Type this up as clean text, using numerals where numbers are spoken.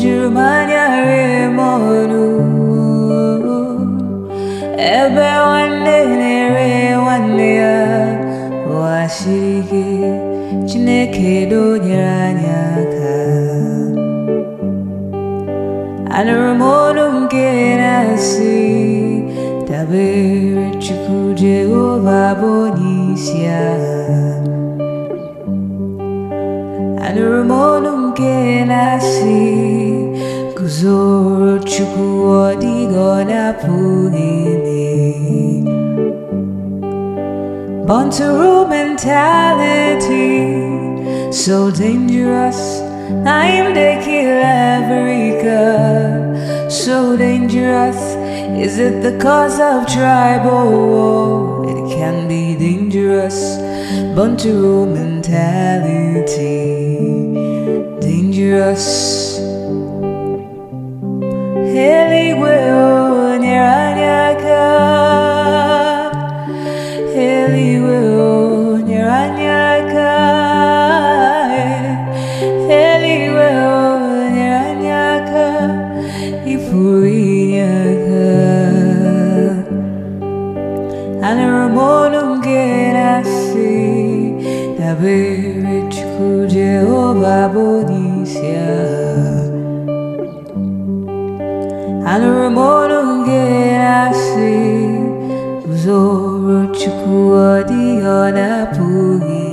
jumanyare monu ebe wanere wanea washirike Chineke donyere anyị aka anụrụ m olu nke na-asị dabere Chukwu Jehova bụ onyeisi agha anụrụ m olu nke na-asị guzoro Chukwu ọ dịghị ọ na-apụghị ime born to rule mentality so dangerous I'm the killer Africa so dangerous is it the cause of tribal war it can be dangerous born to rule mentality dangerous eluigwe nyere anyị aka eluigwe nyere anyị aka eluigwe nyere anyị aka ịpụrụ inye aka anụrụ m olu nke na-asị dabere Chukwu Jehova bụ onyeisi agha anụrụ m olu nke na-asị guzoro Chukwu ọ dịghị ọ na-apụghị